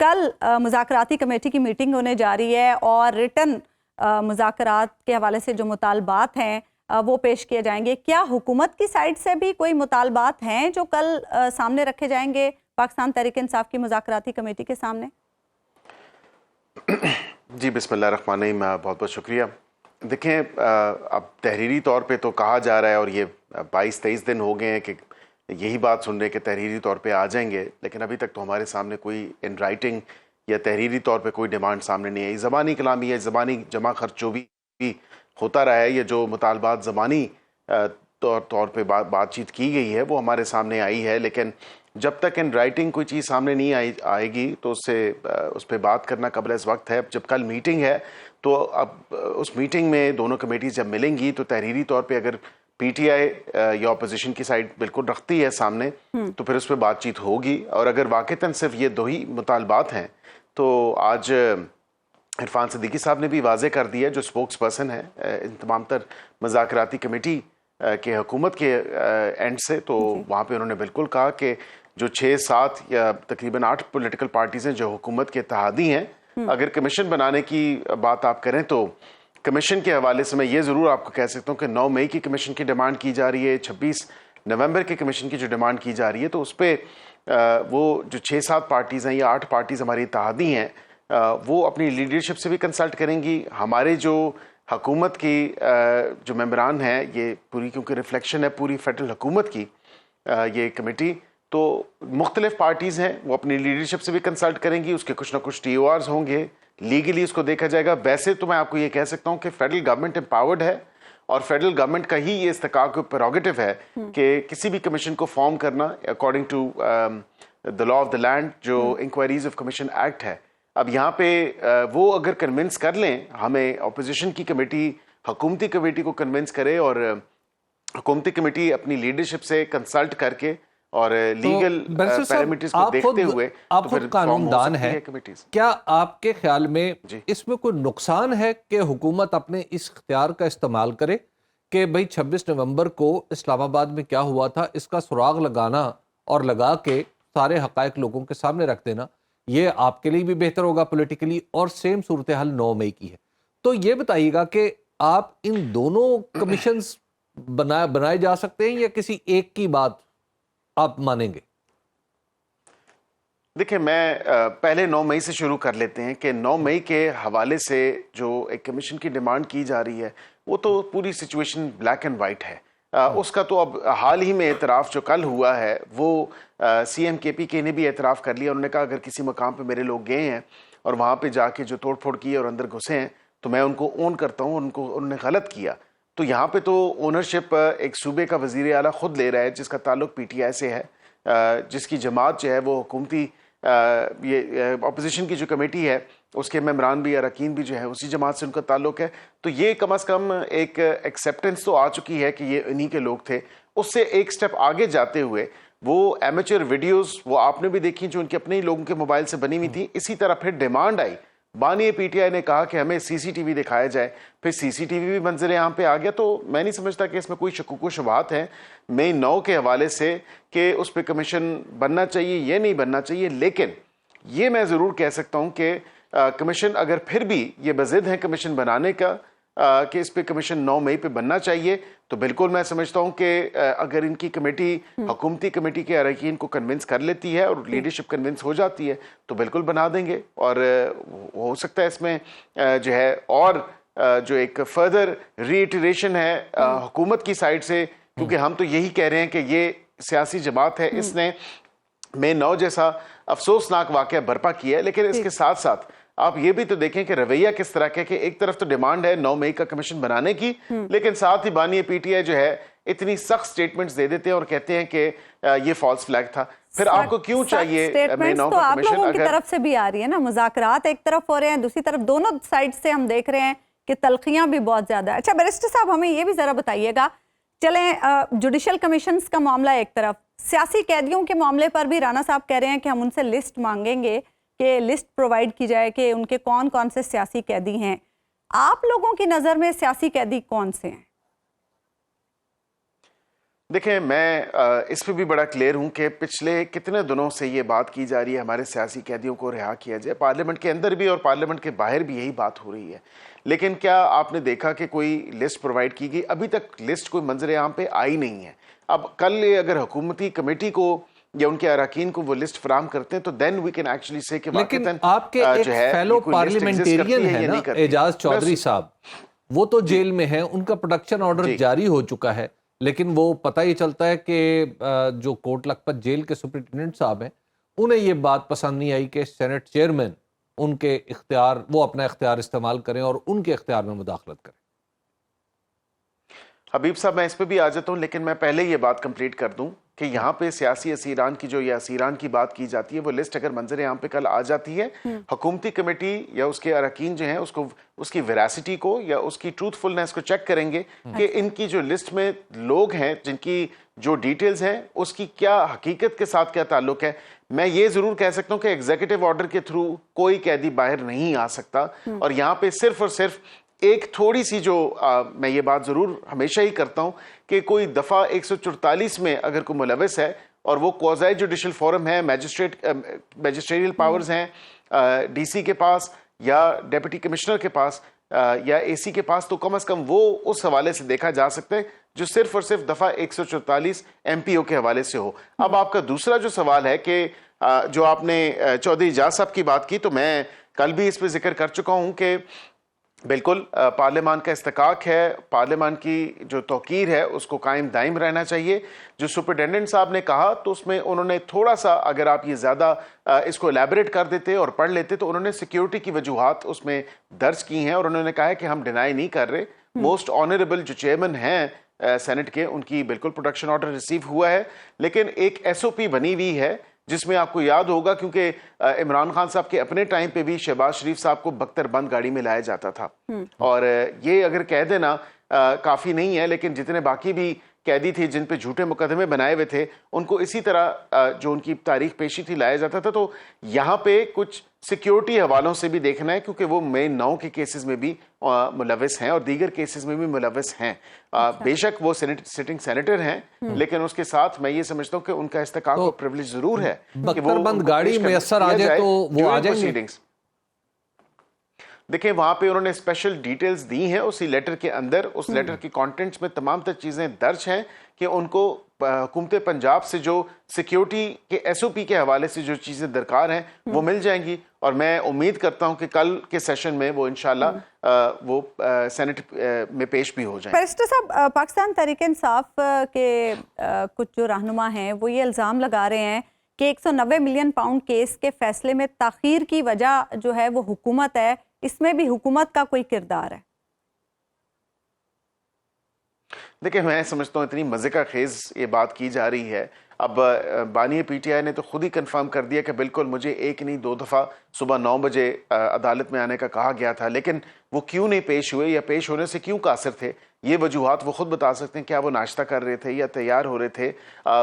کل مذاکراتی کمیٹی کی میٹنگ ہونے جا رہی ہے اور ریٹن مذاکرات کے حوالے سے جو مطالبات ہیں وہ پیش کیے جائیں گے. کیا حکومت کی سائڈ سے بھی کوئی مطالبات ہیں جو کل سامنے رکھے جائیں گے پاکستان تحریک انصاف کی مذاکراتی کمیٹی کے سامنے؟ جی بسم اللہ الرحمن الرحیم، بہت بہت شکریہ. دیکھیں اب تحریری طور پہ تو کہا جا رہا ہے اور یہ 22-23 دن ہو گئے ہیں کہ یہی بات سن رہے کہ تحریری طور پہ آ جائیں گے، لیکن ابھی تک تو ہمارے سامنے کوئی ان رائٹنگ یا تحریری طور پہ کوئی ڈیمانڈ سامنے نہیں آئی. زبانی کلامی ہے، زبانی جمع خرچ جو بھی ہوتا رہا ہے، یہ جو مطالبات زبانی طور پہ بات چیت کی گئی ہے وہ ہمارے سامنے آئی ہے، لیکن جب تک ان رائٹنگ کوئی چیز سامنے نہیں آئے گی تو اس پہ بات کرنا قبل از وقت ہے. جب کل میٹنگ ہے تو اب اس میٹنگ میں دونوں کمیٹیز جب ملیں گی تو تحریری طور پہ اگر پی ٹی آئی یا اپوزیشن کی سائڈ بالکل رکھتی ہے سامنے تو پھر اس پہ بات چیت ہوگی. اور اگر واقعتاً صرف یہ دو ہی مطالبات ہیں تو آج عرفان صدیقی صاحب نے بھی واضح کر دیا جو سپوکس پرسن ہے ان تمام تر مذاکراتی کمیٹی کے حکومت کے اینڈ سے، تو وہاں پہ انہوں نے بالکل کہا کہ جو 6-7 یا تقریباً 8 پولیٹیکل پارٹیز ہیں جو حکومت کے اتحادی ہیں، اگر کمیشن بنانے کی بات آپ کریں تو کمیشن کے حوالے سے میں یہ ضرور آپ کو کہہ سکتا ہوں کہ 9 مئی کی کمیشن کی ڈیمانڈ کی جا رہی ہے، 26 نومبر کے کمیشن کی جو ڈیمانڈ کی جا رہی ہے تو اس پہ وہ جو 6-7 پارٹیز ہیں یا 8 پارٹیز ہماری اتحادی ہیں وہ اپنی لیڈرشپ سے بھی کنسلٹ کریں گی. ہمارے جو حکومت کی جو ممبران ہیں، یہ پوری کیونکہ ریفلیکشن ہے پوری فیڈرل حکومت کی یہ کمیٹی، تو مختلف پارٹیز ہیں وہ اپنی لیڈرشپ سے بھی کنسلٹ کریں گی. اس کے کچھ نہ کچھ ٹی او آرز ہوں گے، لیگلی اس کو دیکھا جائے گا. ویسے تو میں آپ کو یہ کہہ سکتا ہوں کہ فیڈرل گورنمنٹ امپاورڈ ہے اور فیڈرل گورنمنٹ کا ہی یہ استحقاق پریروگیٹو ہے کہ کسی بھی کمیشن کو فارم کرنا according to the law of the land جو انکوائریز آف کمیشن ایکٹ ہے. اب یہاں پہ وہ اگر کنونس کر لیں ہمیں، اپوزیشن کی کمیٹی حکومتی کمیٹی کو کنونس کرے اور حکومتی کمیٹی اپنی لیڈرشپ سے کنسلٹ کر کے اور لیگل پیرامیٹرز کو دیکھتے ہوئے آپ خود قانون دان ہیں، کیا آپ کے خیال میں اس میں کوئی نقصان ہے کہ حکومت اپنے اس اختیار کا استعمال کرے کہ بھئی 26 نومبر کو اسلام آباد میں کیا ہوا تھا اس کا سراغ لگانا اور لگا کے سارے حقائق لوگوں کے سامنے رکھ دینا، یہ آپ کے لیے بھی بہتر ہوگا پولیٹیکلی، اور سیم صورتحال 9 مئی کی ہے. تو یہ بتائیے گا کہ آپ ان دونوں کمیشنز بنائے جا سکتے ہیں یا کسی ایک کی بات آپ مانیں گے؟ دیکھیں میں پہلے 9 مئی سے شروع کر لیتے ہیں کہ 9 مئی کے حوالے سے جو ایک کمیشن کی ڈیمانڈ کی جا رہی ہے وہ تو پوری سچویشن بلیک اینڈ وائٹ ہے. اس کا تو اب حال ہی میں اعتراف جو کل ہوا ہے وہ سی ایم کے پی کے نے بھی اعتراف کر لیا. انہوں نے کہا اگر کسی مقام پہ میرے لوگ گئے ہیں اور وہاں پہ جا کے جو توڑ پھوڑ کی اور اندر گھسے ہیں تو میں ان کو اون کرتا ہوں، انہوں نے غلط کیا. تو یہاں پہ تو اونرشپ ایک صوبے کا وزیر اعلیٰ خود لے رہا ہے جس کا تعلق پی ٹی آئی سے ہے، جس کی جماعت جو ہے وہ حکومتی یہ اپوزیشن کی جو کمیٹی ہے اس کے ممبران بھی اراکین بھی جو ہے اسی جماعت سے ان کا تعلق ہے. تو یہ کم از کم ایک ایکسیپٹنس تو آ چکی ہے کہ یہ انہی کے لوگ تھے. اس سے ایک سٹیپ آگے جاتے ہوئے وہ ایمیچر ویڈیوز وہ آپ نے بھی دیکھی جو ان کے اپنے ہی لوگوں کے موبائل سے بنی ہوئی تھی. اسی طرح پھر ڈیمانڈ آئی، بانی پی ٹی آئی نے کہا کہ ہمیں سی سی ٹی وی دکھایا جائے، پھر سی سی ٹی وی بھی منظر عام پہ آ گیا. تو میں نہیں سمجھتا کہ اس میں کوئی شکوک و شبہات ہیں مئی 9 کے حوالے سے کہ اس پہ کمیشن بننا چاہیے یہ نہیں بننا چاہیے. لیکن یہ میں ضرور کہہ سکتا ہوں کہ کمیشن اگر پھر بھی یہ بضد ہے کمیشن بنانے کا کہ اس پہ کمیشن 9 مئی پہ بننا چاہیے تو بالکل میں سمجھتا ہوں کہ اگر ان کی کمیٹی حکومتی کمیٹی کے اراکین کو کنونس کر لیتی ہے اور لیڈرشپ کنونس ہو جاتی ہے تو بالکل بنا دیں گے. اور ہو سکتا ہے اس میں جو ہے اور جو ایک فردر ری ایٹریشن ہے حکومت کی سائڈ سے، کیونکہ ہم تو یہی کہہ رہے ہیں کہ یہ سیاسی جماعت ہے، اس نے مئی 9 جیسا افسوسناک واقعہ برپا کیا ہے. لیکن اس کے ساتھ ساتھ آپ یہ بھی تو دیکھیں کہ رویہ کس طرح کا، کہ ایک طرف تو ڈیمانڈ ہے 9 مئی کا کمیشن بنانے کی، لیکن ساتھ ہی بانی پی ٹی آئی جو ہے اتنی سخت سٹیٹمنٹس دے دیتے ہیں اور کہتے ہیں کہ یہ فالس فلیگ تھا. پھر آپ کو کیوں چاہیے مئی 9 تو کا آپ کمیشن؟ لوگوں کی طرف سے بھی آ رہی ہے نا، مذاکرات ایک طرف ہو رہے ہیں، دوسری طرف دونوں سائڈ سے ہم دیکھ رہے ہیں کہ تلخیاں بھی بہت زیادہ ہے. اچھا بیرسٹر صاحب ہمیں یہ بھی ذرا بتائیے گا، چلیں جوڈیشل کمیشنز کا معاملہ ایک طرف، سیاسی قیدیوں کے معاملے پر بھی رانا صاحب کہہ رہے ہیں کہ ہم ان سے لسٹ مانگیں گے کہ لسٹ پرووائڈ کی جائے کہ ان کے کون کون سے سیاسی قیدی ہیں. آپ لوگوں کی نظر میں سیاسی قیدی کون سے ہیں؟ دیکھیں میں اس پہ بھی بڑا کلیئر ہوں کہ پچھلے کتنے دنوں سے یہ بات کی جا رہی ہے ہمارے سیاسی قیدیوں کو رہا کیا جائے، پارلیمنٹ کے اندر بھی اور پارلیمنٹ کے باہر بھی یہی بات ہو رہی ہے، لیکن کیا آپ نے دیکھا کہ کوئی لسٹ پرووائڈ کی گئی؟ ابھی تک لسٹ کوئی منظر عام پہ آئی نہیں ہے۔ اب کل اگر حکومتی کمیٹی کو یا ان کے اراکین کو وہ لسٹ فراہم کرتے ہیں تو دین وی کین ایکچولی سے کہ لیکن آپ کے ایک فیلو پارلیمنٹیرین ہے نا اعجاز چودھری صاحب، وہ تو جیل میں ہیں، ان کا پروٹیکشن آرڈر جاری ہو چکا ہے، لیکن وہ پتہ ہی چلتا ہے کہ جو کوٹ لکھپت جیل کے سپرنٹینڈنٹ صاحب ہیں انہیں یہ بات پسند نہیں آئی کہ سینٹ چیئرمین ان کے اختیار، وہ اپنا اختیار استعمال کریں اور ان کے اختیار میں مداخلت کریں۔ حبیب صاحب میں اس پہ بھی آ جاتا ہوں، لیکن میں پہلے یہ بات کمپلیٹ کر دوں کہ یہاں پہ سیاسی اسیران کی جو یہ اسیران کی بات کی جاتی ہے، وہ لسٹ اگر منظر عام پہ کل آ جاتی ہے، حکومتی کمیٹی یا اس کے اراکین جو ہیں اس کی ویراسٹی کو یا اس کی ٹروتھ فلنس کو چیک کریں گے کہ ان کی جو لسٹ میں لوگ ہیں جن کی جو ڈیٹیلز ہیں اس کی کیا حقیقت کے ساتھ کیا تعلق ہے۔ میں یہ ضرور کہہ سکتا ہوں کہ ایگزیکٹو آرڈر کے تھرو کوئی قیدی باہر نہیں آ سکتا، اور یہاں پہ صرف اور صرف ایک تھوڑی سی جو میں یہ بات ضرور ہمیشہ ہی کرتا ہوں کہ کوئی دفعہ 144 میں اگر کوئی ملوث ہے اور وہ کوازائی جوڈیشل فورم ہے، میجسٹریل پاورز ہیں ڈی سی کے پاس یا ڈیپٹی کمشنر کے پاس یا اے سی کے پاس، تو کم از کم وہ اس حوالے سے دیکھا جا سکتا ہے جو صرف اور صرف دفعہ 144 ایم پی او کے حوالے سے ہو۔ اب آپ کا دوسرا جو سوال ہے کہ جو آپ نے چودھری اعجاز صاحب کی بات کی، تو میں کل بھی اس پہ ذکر کر چکا ہوں کہ بالکل پارلیمان کا استحقاق ہے، پارلیمان کی جو توقیر ہے اس کو قائم دائم رہنا چاہیے۔ جو سپرنٹینڈنٹ صاحب نے کہا تو اس میں انہوں نے تھوڑا سا، اگر آپ یہ زیادہ اس کو الیبریٹ کر دیتے اور پڑھ لیتے، تو انہوں نے سیکیورٹی کی وجوہات اس میں درج کی ہیں، اور انہوں نے کہا ہے کہ ہم ڈینائی نہیں کر رہے، موسٹ آنریبل جو چیئرمین ہیں سینٹ کے، ان کی بالکل پروٹیکشن آرڈر ریسیو ہوا ہے، لیکن ایک ایس او پی بنی ہوئی ہے جس میں آپ کو یاد ہوگا کیونکہ عمران خان صاحب کے اپنے ٹائم پہ بھی شہباز شریف صاحب کو بختر بند گاڑی میں لایا جاتا تھا، اور یہ اگر کہہ دینا کافی نہیں ہے، لیکن جتنے باقی بھی قیدی تھے جن پہ جھوٹے مقدمے بنائے ہوئے تھے ان کو اسی طرح جو ان کی تاریخ پیشی تھی لایا جاتا تھا۔ تو یہاں پہ کچھ سیکیورٹی حوالوں سے بھی دیکھنا ہے، کیونکہ وہ مین 9 کے کیسز میں بھی ملوث ہیں اور دیگر کیسز میں بھی ملوث ہیں۔ بے شک وہ سٹنگ سینیٹر ہیں، لیکن اس کے ساتھ میں یہ سمجھتا ہوں کہ ان کا استحقاق اور پریولیج ضرور ہے کہ وہ بند گاڑی میسر آ جائے تو وہ آ جائیں گے۔ دیکھیں وہاں پہ انہوں نے اسپیشل ڈیٹیلز دی ہیں اسی لیٹر کے اندر، اس لیٹر کی کانٹینٹس میں تمام تر چیزیں درج ہیں کہ ان کو حکومت پنجاب سے جو سیکیورٹی کے ایس او پی کے حوالے سے جو چیزیں درکار ہیں وہ مل جائیں گی، اور میں امید کرتا ہوں کہ کل کے سیشن میں وہ انشاءاللہ وہ سینٹ میں پیش بھی ہو جائیں۔ بیرسٹر صاحب، پاکستان تحریک انصاف کے کچھ جو رہنما ہیں وہ یہ الزام لگا رہے ہیں کہ 190 ملین پاؤنڈ کیس کے فیصلے میں تاخیر کی وجہ جو ہے وہ حکومت ہے، اس میں بھی حکومت کا کوئی کردار ہے۔ دیکھیں میں سمجھتا ہوں اتنی مزے کا خیز یہ بات کی جا رہی ہے۔ اب بانی پی ٹی آئی نے تو خود ہی کنفرم کر دیا کہ بالکل مجھے ایک نہیں 2 دفعہ صبح 9 بجے عدالت میں آنے کا کہا گیا تھا، لیکن وہ کیوں نہیں پیش ہوئے یا پیش ہونے سے کیوں قاصر تھے، یہ وجوہات وہ خود بتا سکتے ہیں۔ کیا وہ ناشتہ کر رہے تھے یا تیار ہو رہے تھے؟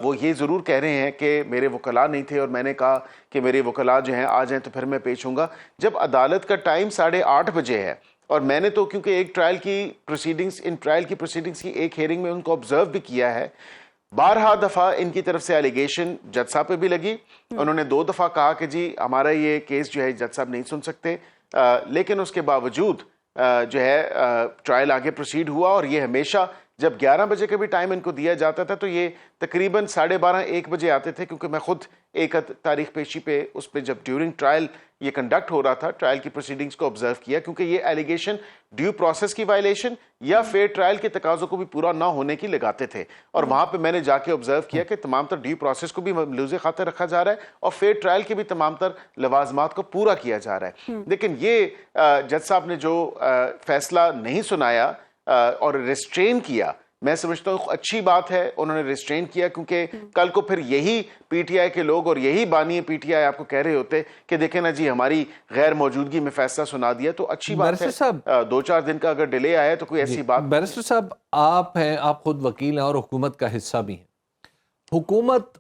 وہ یہ ضرور کہہ رہے ہیں کہ میرے وکلاء نہیں تھے اور میں نے کہا کہ میرے وکلاء جو ہیں آ جائیں تو پھر میں پیش ہوں گا۔ جب عدالت کا ٹائم 8:30 بجے ہے، اور میں نے تو کیونکہ ایک ٹرائل کی پروسیڈنگز کی ایک ہیئرنگ میں ان کو آبزرو بھی کیا ہے، 12 دفعہ ان کی طرف سے ایلیگیشن جج صاحب پہ بھی لگی، انہوں نے 2 دفعہ کہا کہ جی ہمارا یہ کیس جو ہے جج صاحب نہیں سن سکتے، لیکن اس کے باوجود جو ہے ٹرائل آگے پروسیڈ ہوا، اور یہ ہمیشہ جب 11 بجے کا بھی ٹائم ان کو دیا جاتا تھا تو یہ تقریباً 12:30-1 بجے آتے تھے، کیونکہ میں خود ایک تاریخ پیشی پہ اس پہ جب ڈیورنگ ٹرائل یہ کنڈکٹ ہو رہا تھا ٹرائل کی پروسیڈنگز کو آبزرو کیا، کیونکہ یہ ایلیگیشن ڈیو پروسیس کی وائلیشن یا فیئر ٹرائل کے تقاضوں کو بھی پورا نہ ہونے کی لگاتے تھے، اور وہاں پہ میں نے جا کے آبزرو کیا کہ تمام تر ڈیو پروسیس کو بھی ملوث خاطر رکھا جا رہا ہے اور فیئر ٹرائل کے بھی تمام تر لوازمات کو پورا کیا جا رہا ہے۔ لیکن یہ جج صاحب نے جو فیصلہ نہیں سنایا اور ریسٹرین کیا، میں سمجھتا ہوں اچھی بات ہے انہوں نے ریسٹرین کیا، کیونکہ کل کو پھر یہی پی ٹی آئی کے لوگ اور یہی بانی پی ٹی آئی آپ کو کہہ رہے ہوتے کہ دیکھیں نا جی ہماری غیر موجودگی میں فیصلہ سنا دیا، تو اچھی بات ہے 2-4 دن کا اگر ڈیلے آیا تو کوئی ایسی بات۔ بیرسٹر صاحب آپ ہیں، آپ خود وکیل ہیں اور حکومت کا حصہ بھی ہیں۔ حکومت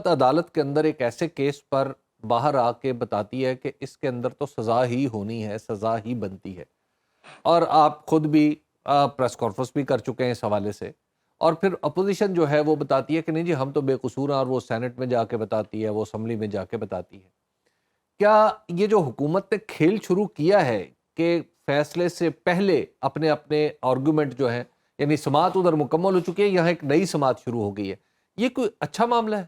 عدالت کے اندر ایک ایسے کیس پر باہر آ کے بتاتی ہے کہ اس کے اندر تو سزا ہی ہونی ہے، سزا ہی بنتی ہے، اور آپ خود بھی پریس کانفرنس بھی کر چکے ہیں اس حوالے سے، اور پھر اپوزیشن جو ہے وہ بتاتی ہے کہ نہیں جی ہم تو بے قصور ہیں، اور وہ سینٹ میں جا کے بتاتی ہے، وہ اسمبلی میں جا کے بتاتی ہے. کیا یہ جو حکومت نے کھیل شروع کیا ہے کہ فیصلے سے پہلے اپنے اپنے آرگومنٹ جو ہے، یعنی سماعت ادھر مکمل ہو چکی ہے، یہاں ایک نئی سماعت شروع ہو گئی ہے، یہ کوئی اچھا معاملہ ہے؟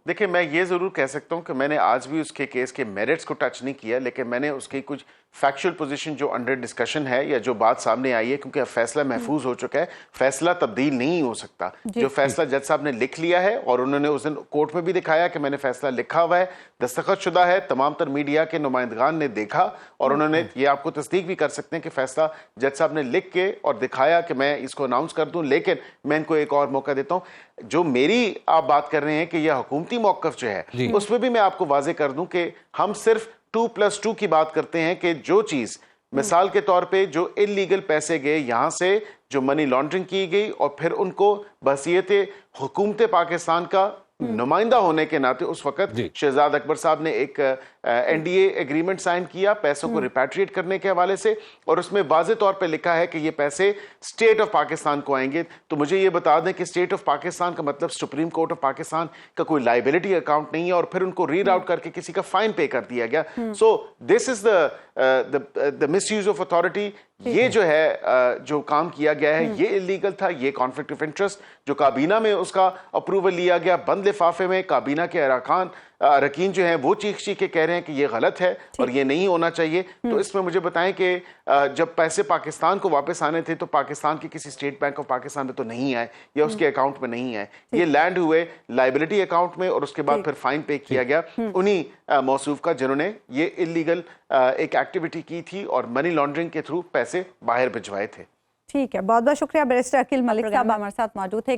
دیکھیں میں یہ ضرور کہہ سکتا ہوں کہ میں نے آج بھی اس کے کیس کے میرٹس کو ٹچ نہیں کیا، لیکن میں نے اس کی کچھ فیکچوئل پوزیشن جو انڈر ڈسکشن ہے یا جو بات سامنے آئی ہے، کیونکہ فیصلہ محفوظ ہو چکا ہے، فیصلہ تبدیل نہیں ہو سکتا. جو فیصلہ جج صاحب نے لکھ لیا ہے اور انہوں نے اس دن کورٹ میں بھی دکھایا کہ میں نے فیصلہ لکھا ہوا ہے، دستخط شدہ ہے، تمام تر میڈیا کے نمائندگان نے دیکھا اور انہوں نے یہ آپ کو تصدیق بھی کر سکتے ہیں کہ فیصلہ جج صاحب نے لکھ کے اور دکھایا کہ میں اس کو اناؤنس کر دوں. لیکن میں ان کو ایک اور موقع دیتا ہوں. جو میری آپ بات کر رہے ہیں کہ یہ حکومتی موقف جو ہے اس میں بھی میں آپ کو واضح کر دوں کہ ہم صرف 2+2 کی بات کرتے ہیں کہ جو چیز مثال کے طور پہ جو انلیگل پیسے گئے یہاں سے، جو منی لانڈرنگ کی گئی اور پھر ان کو بحیثیت حکومت پاکستان کا نمائندہ ہونے کے ناطے اس وقت شہزاد اکبر صاحب نے ایک N D A agreement sign کیا پیسوں کو ریپیٹریٹ کرنے کے حوالے سے، اور اس میں واضح طور پہ لکھا ہے کہ یہ پیسے اسٹیٹ آف پاکستان کو آئیں گے. تو مجھے یہ بتا دیں کہ اسٹیٹ آف پاکستان کا مطلب سپریم کورٹ آف پاکستان کا کوئی لائبلٹی اکاؤنٹ نہیں ہے، اور پھر ان کو ریڈ آؤٹ کر کے کسی کا فائن پے کر دیا گیا. سو دس از دا مس یوز آف اتھارٹی. یہ جو ہے جو کام کیا گیا ہے یہ انلیگل تھا. یہ کانفلکٹ آف انٹرسٹ جو کابینہ میں اس کا اپروول لیا گیا، بند لفافے میں کابینہ کے اراکین جو ہیں وہ چیخ کے کہہ رہے ہیں کہ یہ غلط ہے اور یہ نہیں ہونا چاہیے. تو اس میں مجھے بتائیں کہ جب پیسے پاکستان کو واپس آنے تھے تو پاکستان کی کسی اسٹیٹ بینک آف پاکستان میں تو نہیں آئے یا اس کے اکاؤنٹ میں نہیں آئے. یہ لینڈ ہوئے لائبلٹی اکاؤنٹ میں اور اس کے بعد پھر فائن پے کیا گیا انہی موصوف کا جنہوں نے یہ انلیگل ایک ایکٹیویٹی کی تھی اور منی لانڈرنگ کے تھرو پیسے باہر بھجوائے تھے. ٹھیک ہے، بہت بہت شکریہ بیرسٹر عقیل ملک صاحب ہمارے ساتھ موجود تھے.